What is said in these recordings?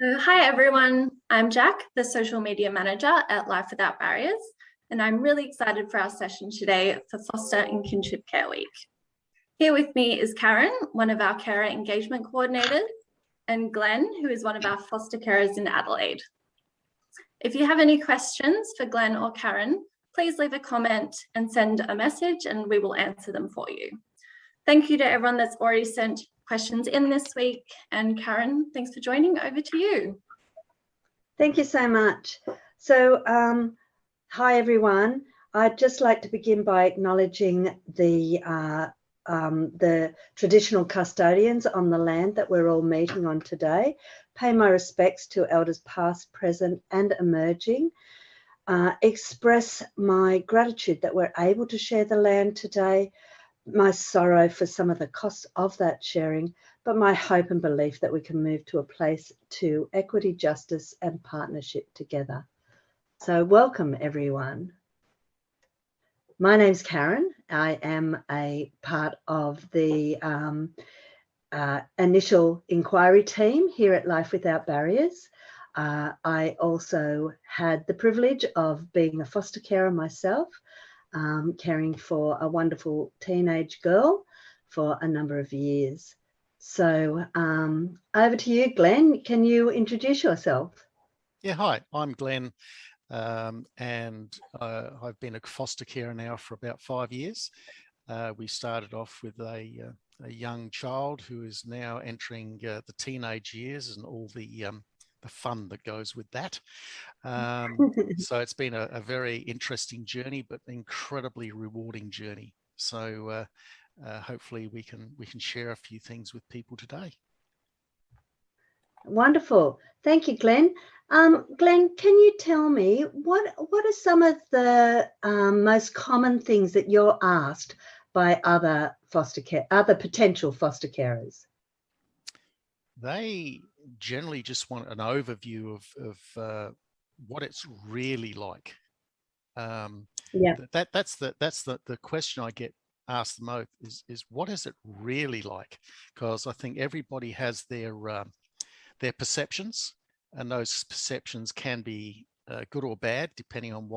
Hi everyone, I'm Jack, the social media manager at Life Without Barriers, and I'm really excited for our session today for Foster and Kinship Care Week. Here with me is Karen, one of our carer engagement coordinators, and Glen, who is one of our foster carers in Adelaide. If you have any questions for Glen or Karen, please leave a comment and send a message and we will answer them for you. Thank you to everyone that's already sent questions in this week. And Karen, thanks for joining. Over to you. Thank you so much. So, hi everyone. I'd just like to begin by acknowledging the traditional custodians on the land that we're all meeting on today. Pay my respects to elders past, present and emerging. Express my gratitude that we're able to share the land today, my sorrow for some of the costs of that sharing, but my hope and belief that we can move to a place to equity, justice and partnership together. So welcome everyone. My name's Karen. I am a part of the initial inquiry team here at Life Without Barriers. I also had the privilege of being a foster carer myself, caring for a wonderful teenage girl for a number of years. So over to you, Glen. Can you introduce yourself? Yeah, hi, I'm Glen, and I've been a foster carer now for about 5 years. We started off with a young child who is now entering the teenage years and all the fun that goes with that. So it's been a very interesting journey, but incredibly rewarding journey. So hopefully we can share a few things with people today. Wonderful. Thank you, Glen. Glen, can you tell me what are some of the most common things that you're asked by other potential foster carers? They generally just want an overview of what it's really like. Yeah, that's the question I get asked the most is what is it really like? Because I think everybody has their perceptions, and those perceptions can be good or bad depending on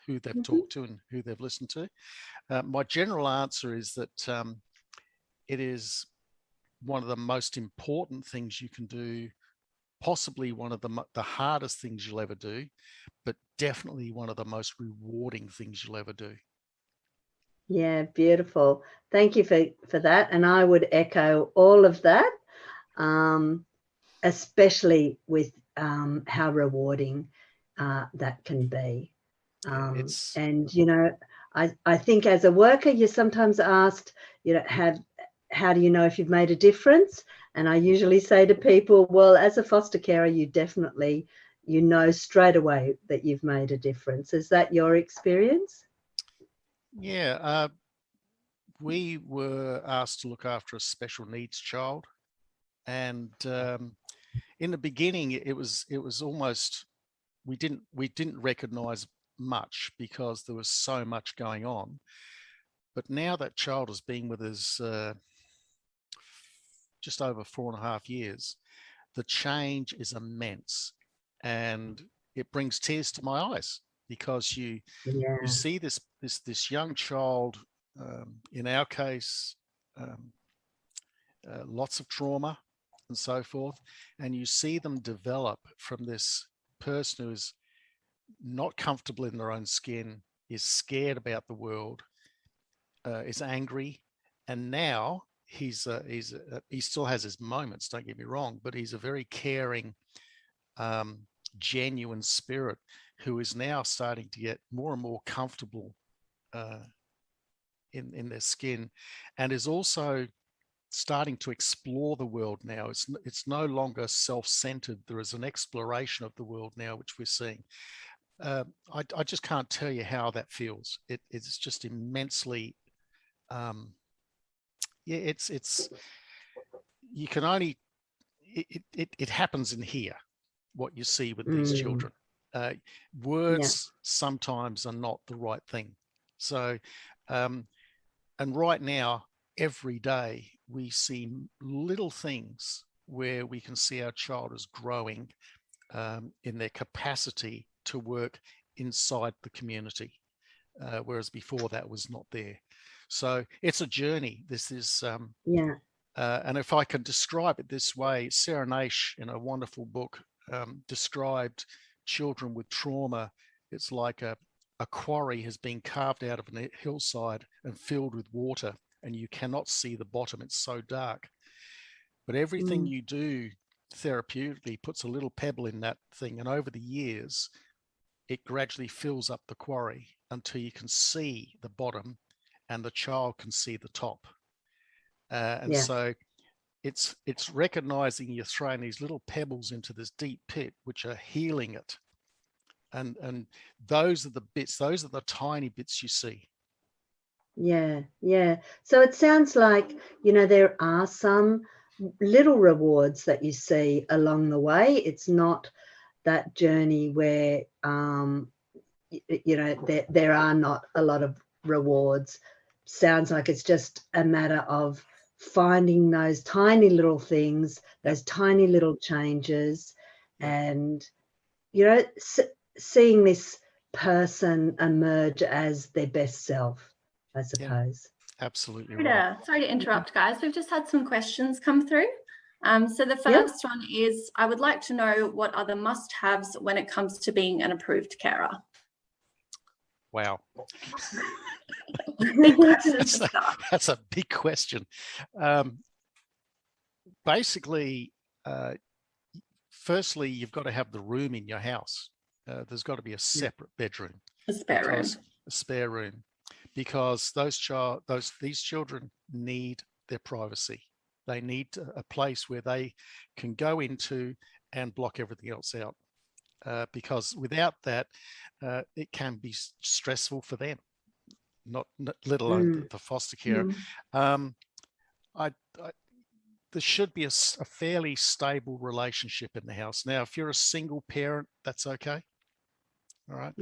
who they've talked to and who they've listened to. My general answer is that it is one of the most important things you can do, possibly one of the hardest things you'll ever do, but definitely one of the most rewarding things you'll ever do. Yeah, beautiful. Thank you for that. And I would echo all of that, especially with how rewarding that can be. And, you know, I think as a worker, you're sometimes asked, you know, how do you know if you've made a difference? And I usually say to people, well, as a foster carer, you know straight away that you've made a difference. Is that your experience? Yeah, we were asked to look after a special needs child, and in the beginning, it was almost we didn't recognize much because there was so much going on. But now that child has been with us just over 4.5 years, the change is immense, and it brings tears to my eyes because you see this young child, in our case, lots of trauma and so forth, and you see them develop from this person who is not comfortable in their own skin, is scared about the world, is angry, and now he still has his moments, don't get me wrong, but he's a very caring, genuine spirit who is now starting to get more and more comfortable in their skin, and is also starting to explore the world now. It's no longer self-centered. There is an exploration of the world now, which we're seeing. I just can't tell you how that feels. It's just immensely, it's you can only, it happens in here, what you see with these children. Words sometimes are not the right thing. So, and right now, every day we see little things where we can see our child is growing in their capacity to work inside the community, whereas before that was not there. So it's a journey. This is, and if I can describe it this way, Sarah Naish, in a wonderful book, described children with trauma. It's like a quarry has been carved out of a hillside and filled with water, and you cannot see the bottom. It's so dark. But everything you do therapeutically puts a little pebble in that thing, and over the years, it gradually fills up the quarry until you can see the bottom and the child can see the top. So it's recognizing you're throwing these little pebbles into this deep pit, which are healing it. And those are the bits, those are the tiny bits you see. Yeah. So it sounds like, there are some little rewards that you see along the way. It's not that journey where, there are not a lot of rewards. Sounds like it's just a matter of finding those tiny little things, those tiny little changes, and, seeing this person emerge as their best self, I suppose. Yeah, absolutely right. Sorry to interrupt, guys. We've just had some questions come through. So the first one is, I would like to know what are the must-haves when it comes to being an approved carer? Wow. Big question. That's a big question. Basically, firstly, you've got to have the room in your house. There's got to be a separate bedroom, a spare room, because these children need their privacy. They need a place where they can go into and block everything else out, because without that, it can be stressful for them, not let alone the foster care. There should be a fairly stable relationship in the house. Now, if you're a single parent, that's okay. All right.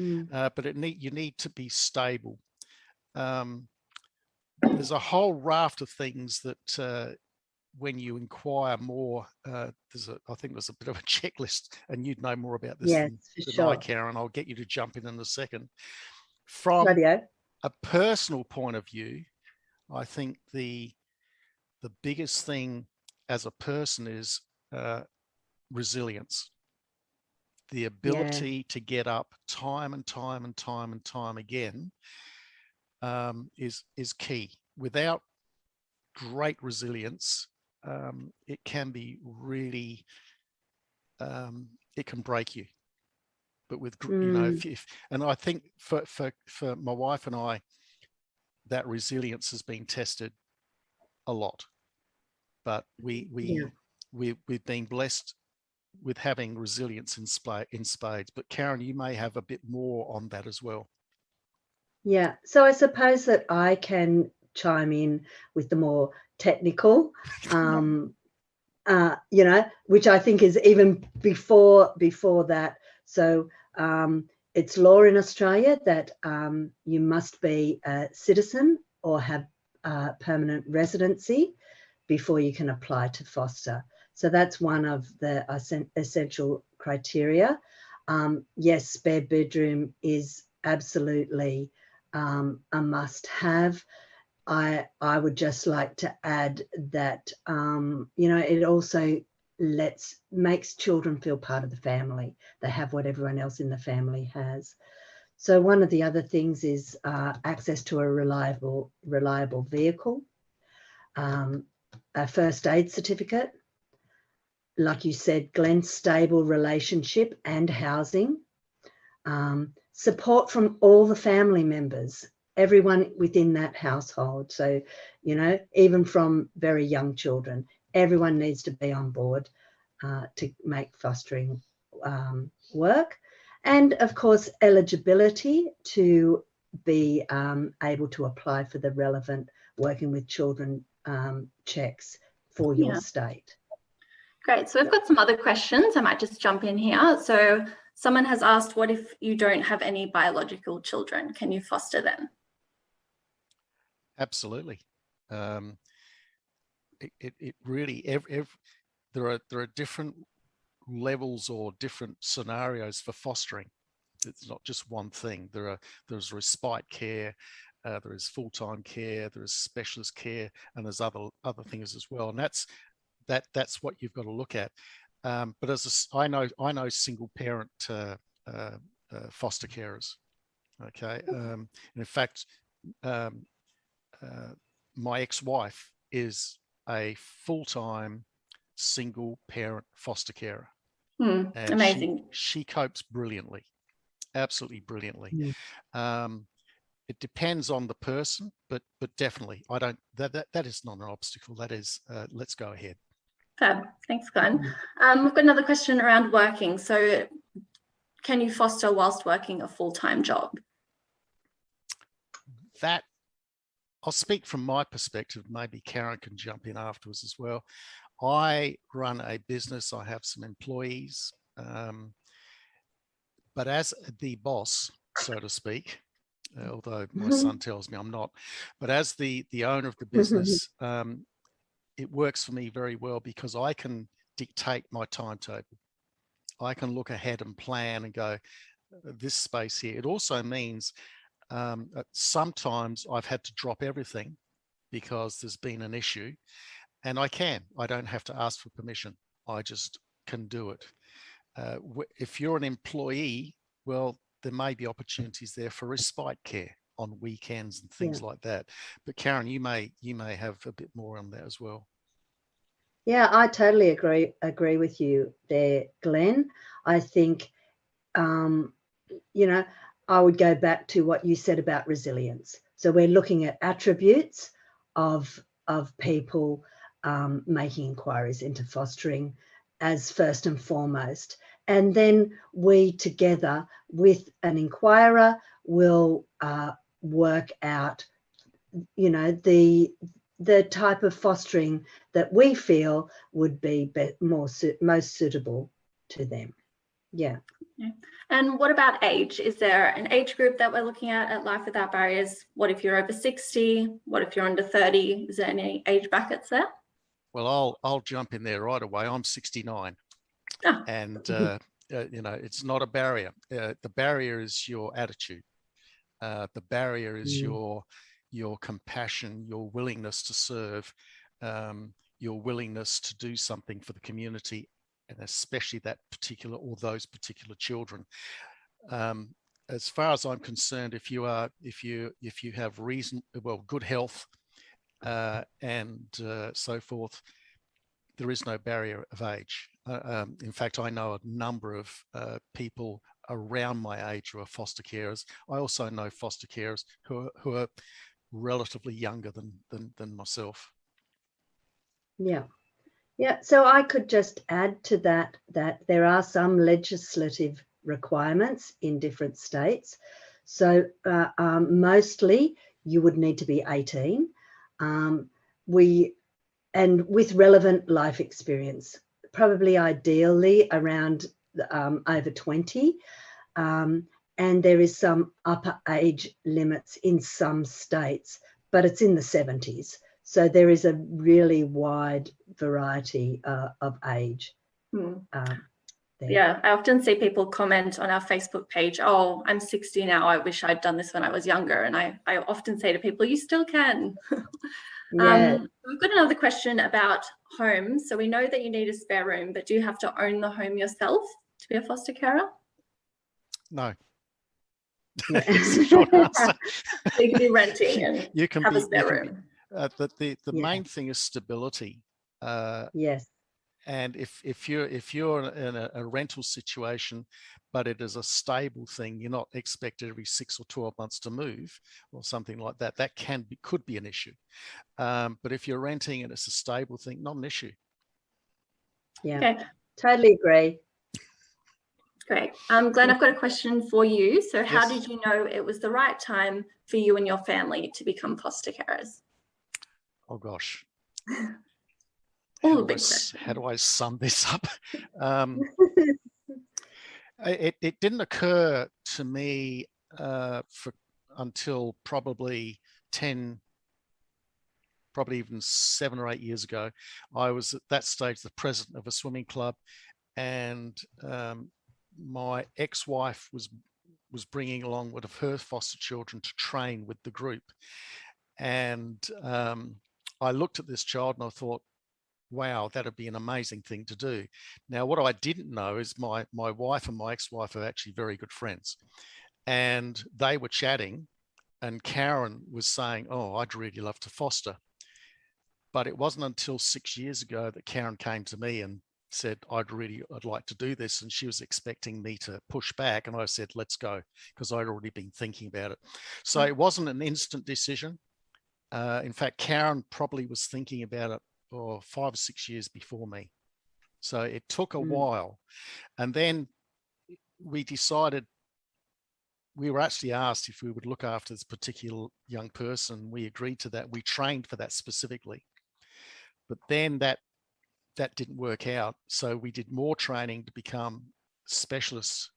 But you need to be stable. There's a whole raft of things that when you inquire more, I think there's a bit of a checklist, and you'd know more about this than I, Karen. I'll get you to jump in a second. From a personal point of view, I think the biggest thing as a person is resilience. The ability to get up time and time and time and time again is key. Without great resilience, it can be really, it can break you. But with, and I think for my wife and I, that resilience has been tested a lot. But we've been blessed with having resilience in spades. But Karen, you may have a bit more on that as well. Yeah, so I suppose that I can chime in with the more technical, which I think is even before that. So it's law in Australia that you must be a citizen or have permanent residency before you can apply to foster. So that's one of the essential criteria. Yes, spare bedroom is absolutely a must-have. I would just like to add that it also makes children feel part of the family. They have what everyone else in the family has. So one of the other things is access to a reliable vehicle, a first aid certificate, like you said, Glen, stable relationship and housing, support from all the family members, everyone within that household. So, even from very young children, everyone needs to be on board to make fostering work. And of course, eligibility to be able to apply for the relevant working with children checks for your state. Great. So we've got some other questions. I might just jump in here. So someone has asked, what if you don't have any biological children? Can you foster them? Absolutely. It really, there are different levels or different scenarios for fostering. It's not just one thing. There's respite care, there is full-time care, there is specialist care, and there's other things as well. And that's what you've got to look at. But I know single parent foster carers. Okay, and in fact, my ex-wife is a full-time single parent foster carer. And amazing. She copes brilliantly, absolutely brilliantly. It depends on the person, but definitely, I don't. That is not an obstacle. That is, let's go ahead. Fab. Thanks, Glenn. We've got another question around working. So, can you foster whilst working a full-time job? That I'll speak from my perspective. Maybe Karen can jump in afterwards as well. I run a business. I have some employees, but as the boss, so to speak, although my son tells me I'm not, but as the owner of the business, it works for me very well because I can dictate my timetable. I can look ahead and plan and go, this space here. It also means sometimes I've had to drop everything because there's been an issue, and I don't have to ask for permission. I just can do it. If you're an employee, well, there may be opportunities there for respite care on weekends and things like that. But Karen, you may have a bit more on that as well. Yeah, I totally agree with you there, Glenn. I think, I would go back to what you said about resilience. So we're looking at attributes of people making inquiries into fostering as first and foremost. And then we together with an inquirer will work out, the type of fostering that we feel would be most suitable to them. Yeah. And what about age? Is there an age group that we're looking at Life Without Barriers? What if you're over 60? What if you're under 30? Is there any age brackets there? Well, I'll jump in there right away. I'm 69, and it's not a barrier. The barrier is your attitude. The barrier is your compassion, your willingness to serve, your willingness to do something for the community, and especially those particular children. As far as I'm concerned, if you have good health and so forth, there is no barrier of age. In fact, I know a number of people around my age who are foster carers. I also know foster carers who are relatively younger than myself. Yeah. So I could just add to that there are some legislative requirements in different states. So mostly you would need to be 18. And with relevant life experience, probably ideally around over 20. And there is some upper age limits in some states, but it's in the 70s. So there is a really wide variety of age. Yeah, I often see people comment on our Facebook page, oh, I'm 60 now. I wish I'd done this when I was younger. And I often say to people, you still can. Yeah. We've got another question about homes. So we know that you need a spare room, but do you have to own the home yourself to be a foster carer? No. It's a short answer. So you can be renting and have a spare room. The main thing is stability. Yes. And if you're in a rental situation, but it is a stable thing, you're not expected every 6 or 12 months to move or something like that. That could be an issue. But if you're renting and it's a stable thing, not an issue. Yeah. Okay. Totally agree. Great. Glenn, I've got a question for you. So how Yes. did you know it was the right time for you and your family to become foster carers? Oh, gosh. All the big questions. How do I sum this up? It didn't occur to me until probably 10 probably even 7 or 8 years ago. I was at that stage the president of a swimming club, and my ex-wife was bringing along one of her foster children to train with the group. And I looked at this child and I thought, wow, that'd be an amazing thing to do. Now, what I didn't know is my wife and my ex-wife are actually very good friends. And they were chatting, and Karen was saying, oh, I'd really love to foster. But it wasn't until 6 years ago that Karen came to me and said, I'd like to do this. And she was expecting me to push back. And I said, let's go, because I'd already been thinking about it. So it wasn't an instant decision. In fact, Karen probably was thinking about it for 5 or 6 years before me. So it took a while. And then we decided, we were actually asked if we would look after this particular young person. We agreed to that. We trained for that specifically. But then that didn't work out. So we did more training to become specialists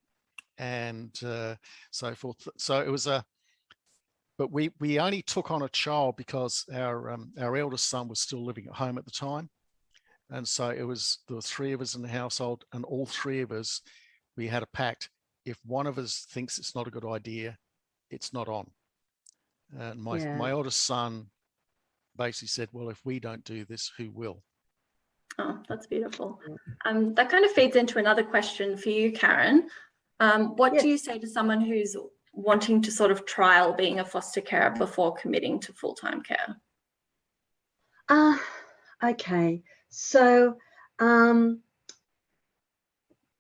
and so forth. So it was but we only took on a child because our eldest son was still living at home at the time. And so there were 3 of us in the household, and all 3 of us, we had a pact. If one of us thinks it's not a good idea, it's not on. And my eldest son basically said, well, if we don't do this, who will? Oh, that's beautiful. That kind of feeds into another question for you, Karen. What do you say to someone who's wanting to sort of trial being a foster carer before committing to full-time care? Okay. So,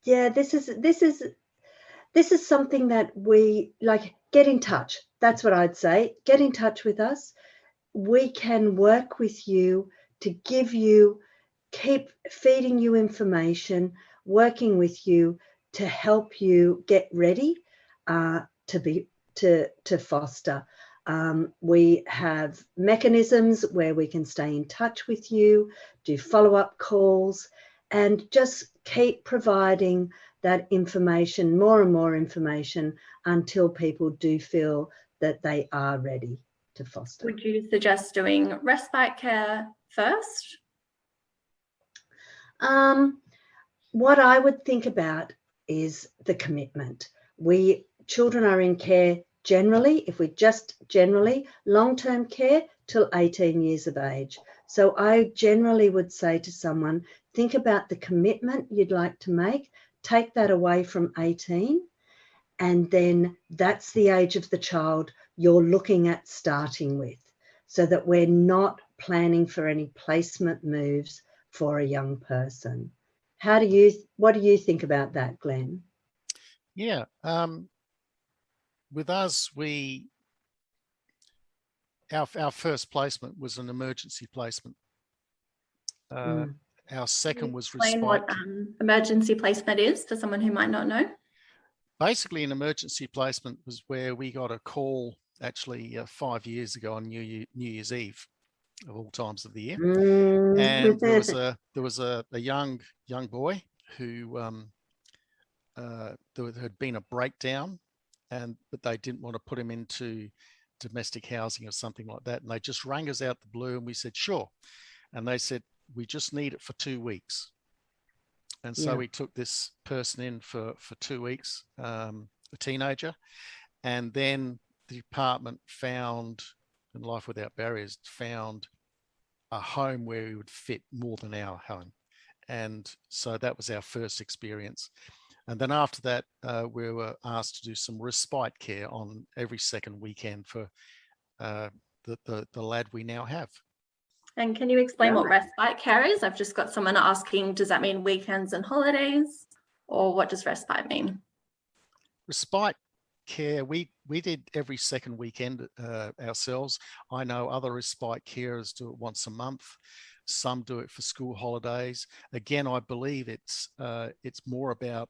this is something that we like. Get in touch. That's what I'd say. Get in touch with us. We can work with you to keep feeding you information, working with you to help you get ready to foster. We have mechanisms where we can stay in touch with you, do follow-up calls, and just keep providing that information, more and more information, until people do feel that they are ready to foster. Would you suggest doing respite care first? What I would think about is the commitment. Children are in care generally, long-term care till 18 years of age. So I generally would say to someone, think about the commitment you'd like to make, take that away from 18, and then that's the age of the child you're looking at starting with, so that we're not planning for any placement moves for a young person. What do you think about that, Glenn? Yeah, with us, our first placement was an emergency placement. Our second was respite. Explain what emergency placement is to someone who might not know. Basically, an emergency placement was where we got a call actually 5 years ago on New Year's Eve, of all times of the year, and there was a young boy who there had been a breakdown, but they didn't want to put him into domestic housing or something like that, and they just rang us out the blue, and we said sure, and they said we just need it for 2 weeks. And so we took this person in for 2 weeks, a teenager, and then the department found, and Life Without Barriers found, a home where we would fit more than our home. And so that was our first experience. And then after that, we were asked to do some respite care on every second weekend for the lad we now have. And can you explain what respite care is? I've just got someone asking, does that mean weekends and holidays? Or what does respite mean? Respite care, we did every second weekend ourselves. I know other respite carers do it once a month. Some do it for school holidays. Again, I believe it's more about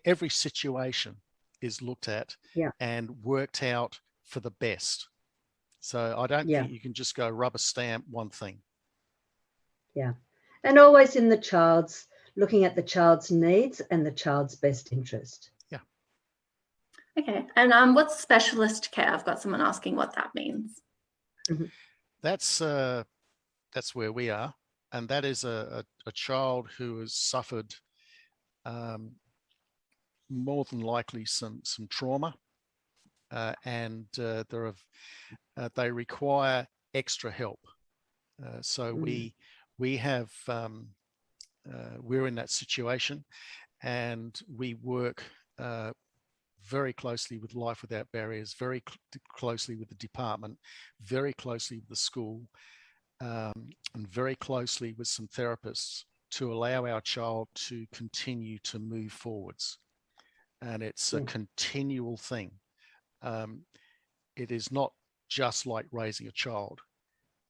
every situation is looked at and worked out for the best. So I don't think you can just go rubber stamp one thing. Yeah. And always looking at the child's needs and the child's best interest. Yeah. Okay. And what's specialist care? I've got someone asking what that means. Mm-hmm. that's where we are, and that is a child who has suffered more than likely some trauma, and they require extra help. So we have we're in that situation, and we work very closely with Life Without Barriers, very closely with the department, very closely with the school, and very closely with some therapists to allow our child to continue to move forwards. And it's a continual thing. It is not just like raising a child.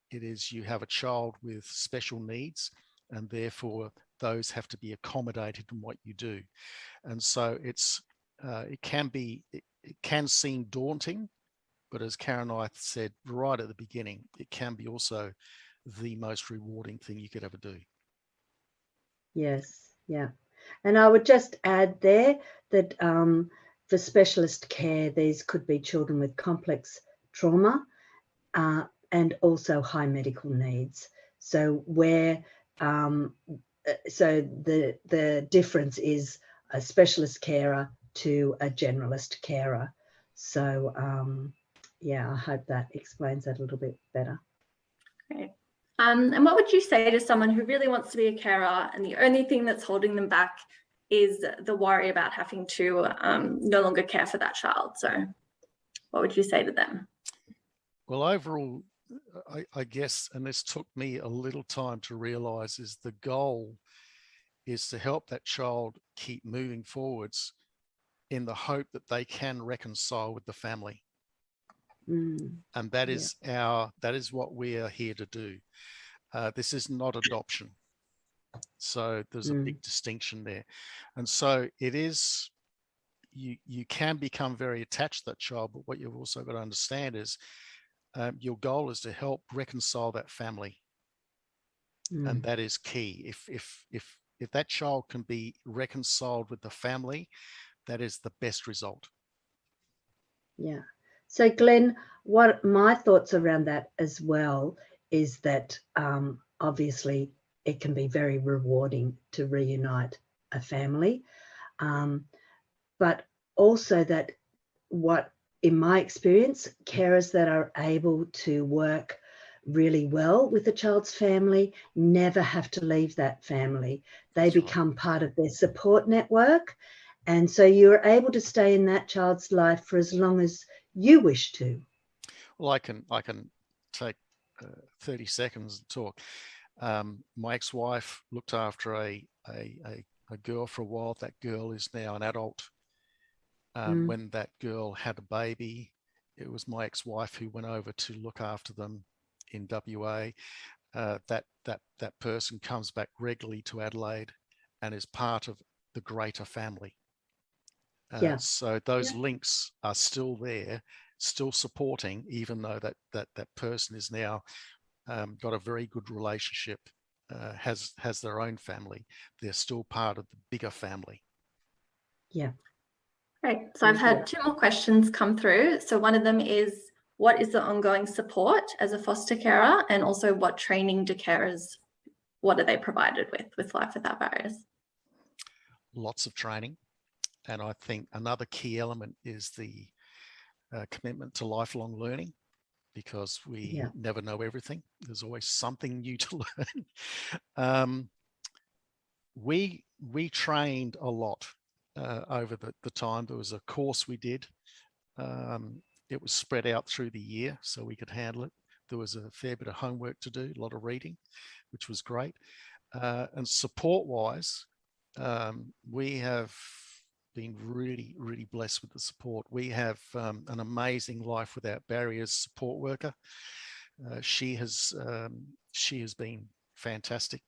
It is, you have a child with special needs, and therefore those have to be accommodated in what you do. And so it can seem daunting, but as Karen and I said right at the beginning, it can be also the most rewarding thing you could ever do. Yes, yeah. And I would just add there that for specialist care, these could be children with complex trauma and also high medical needs. So where so the difference is a specialist carer to a generalist carer. So yeah, I hope that explains that a little bit better. Great. And what would you say to someone who really wants to be a carer, and the only thing that's holding them back is the worry about having to no longer care for that child? So what would you say to them? Well, overall, I guess, and this took me a little time to realize, is the goal is to help that child keep moving forwards in the hope that they can reconcile with the family. And that is what we are here to do. This is not adoption. So there's a big distinction there. And so it is, you can become very attached to that child, but what you've also got to understand is your goal is to help reconcile that family. And that is key. If that child can be reconciled with the family, that is the best result. Yeah. So Glen, what my thoughts around that as well is that obviously it can be very rewarding to reunite a family, but also that what, in my experience, carers that are able to work really well with a child's family never have to leave that family. They become part of their support network. And so you're able to stay in that child's life for as long as you wish to. Well, I can take 30 seconds to talk. My ex-wife looked after a girl for a while. That girl is now an adult. When that girl had a baby, it was my ex-wife who went over to look after them in WA. That person comes back regularly to Adelaide and is part of the greater family. So those links are still there, still supporting, even though that person is now got a very good relationship, has their own family. They're still part of the bigger family. Yeah. Great. So I've had two more questions come through. So one of them is, what is the ongoing support as a foster carer? And also, what training do carers, what are they provided with Life Without Barriers? Lots of training. And I think another key element is the commitment to lifelong learning, because we never know everything. There's always something new to learn. We trained a lot over the time. There was a course we did. It was spread out through the year so we could handle it. There was a fair bit of homework to do, a lot of reading, which was great. And support-wise, we have been really, really blessed with the support. We have an amazing Life Without Barriers support worker. She has been fantastic,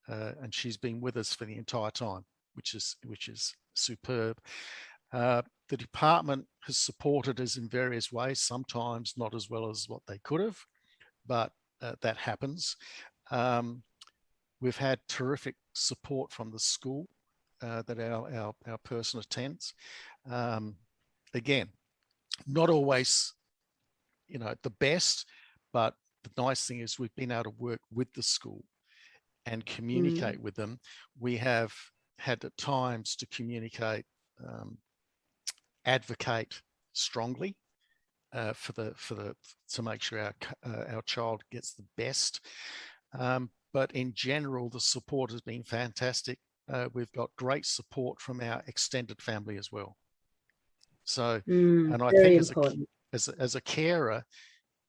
and she's been with us for the entire time, which is superb. The department has supported us in various ways, sometimes not as well as what they could have, but that happens. We've had terrific support from the school that our person attends. Again, not always, the best, but the nice thing is we've been able to work with the school and communicate with them. We have had at times to communicate, advocate strongly to make sure our child gets the best. But in general, the support has been fantastic. We've got great support from our extended family as well. So, and I think as a carer,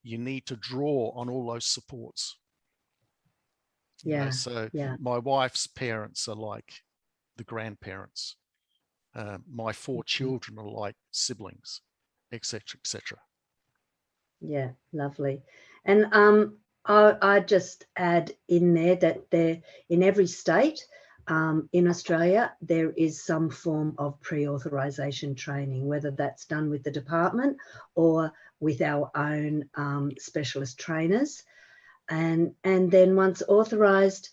you need to draw on all those supports. So my wife's parents are like the grandparents. My 4 children are like siblings, etc., etc. Yeah, lovely. And I just add in there that in every state in Australia, there is some form of pre-authorisation training, whether that's done with the department or with our own specialist trainers. And then once authorised,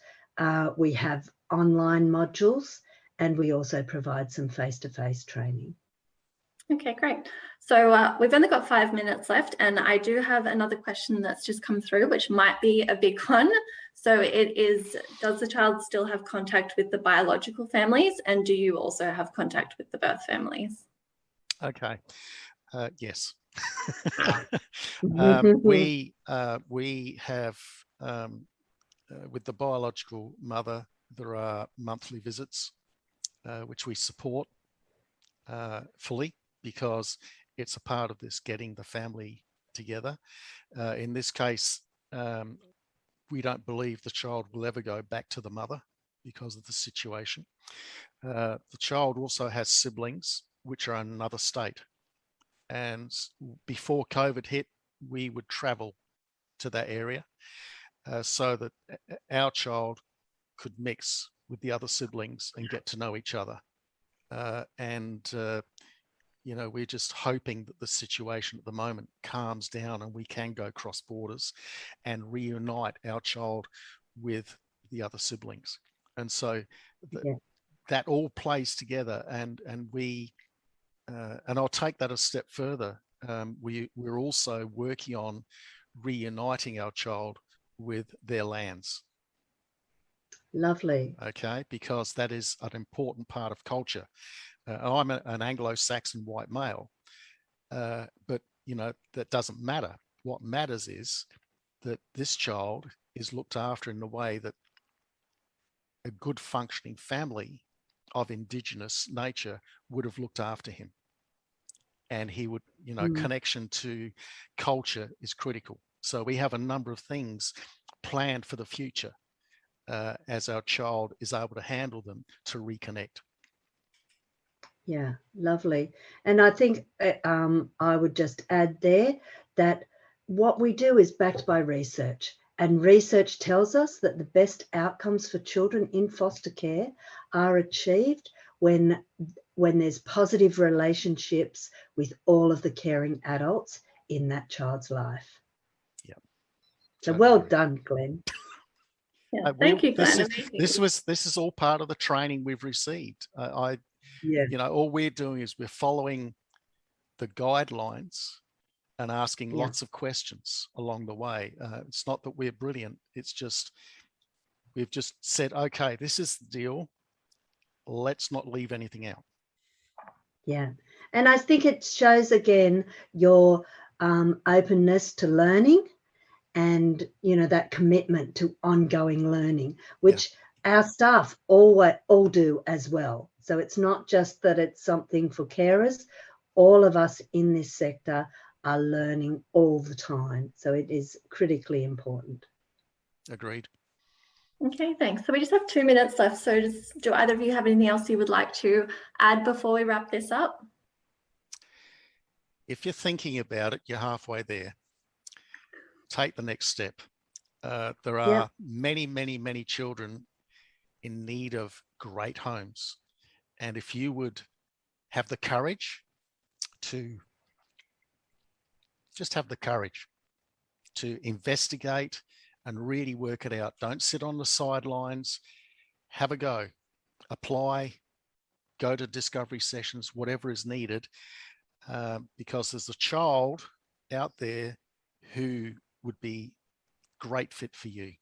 we have online modules, and we also provide some face-to-face training. Okay, great. So we've only got 5 minutes left, and I do have another question that's just come through, which might be a big one. So it is, does the child still have contact with the biological families, and do you also have contact with the birth families? Okay, yes. We have, with the biological mother, there are monthly visits, which we support fully, because it's a part of this getting the family together. In this case, we don't believe the child will ever go back to the mother because of the situation. The child also has siblings, which are in another state. And before COVID hit, we would travel to that area so that our child could mix with the other siblings and get to know each other. We're just hoping that the situation at the moment calms down and we can go cross borders and reunite our child with the other siblings. And so that all plays together, and I'll take that a step further. We're also working on reuniting our child with their lands. Lovely. Okay, because that is an important part of culture. I'm an Anglo-Saxon white male, but that doesn't matter. What matters is that this child is looked after in a way that a good functioning family of Indigenous nature would have looked after him. And he would, connection to culture is critical. So we have a number of things planned for the future as our child is able to handle them, to reconnect. Yeah, lovely. And I think I would just add there that what we do is backed by research, and research tells us that the best outcomes for children in foster care are achieved when there's positive relationships with all of the caring adults in that child's life. Yeah. So well done, Glen. Yeah, thank you, Glen. This is all part of the training we've received. All we're doing is we're following the guidelines and asking lots of questions along the way. It's not that we're brilliant. It's just, we've just said, okay, this is the deal. Let's not leave anything out. Yeah. And I think it shows again your openness to learning, and that commitment to ongoing learning, which our staff all do as well. So it's not just that it's something for carers. All of us in this sector are learning all the time. So it is critically important. Agreed. Okay, thanks. So we just have 2 minutes left. So do either of you have anything else you would like to add before we wrap this up? If you're thinking about it, you're halfway there. Take the next step. There are many, many, many children in need of great homes. And if you would have the courage to investigate and really work it out. Don't sit on the sidelines. Have a go. Apply. Go to discovery sessions, whatever is needed, because there's a child out there who would be great fit for you.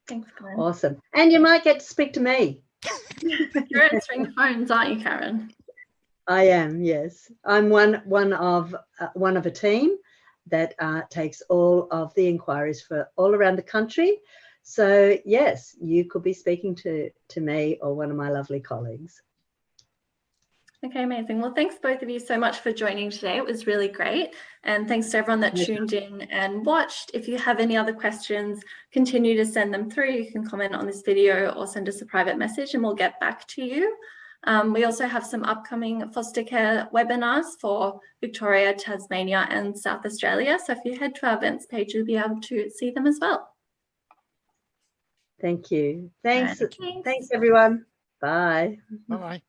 Thanks, Glen. Awesome. And you might get to speak to me. You're answering phones, aren't you, Karen? I am, yes. I'm one of a team that takes all of the inquiries for all around the country. So yes, you could be speaking to me or one of my lovely colleagues. Okay, amazing. Well, thanks both of you so much for joining today. It was really great. And thanks to everyone that tuned in and watched. If you have any other questions, continue to send them through. You can comment on this video or send us a private message and we'll get back to you. We also have some upcoming foster care webinars for Victoria, Tasmania and South Australia. So if you head to our events page, you'll be able to see them as well. Thank you. Thanks. Right, Thanks everyone. Bye. Bye.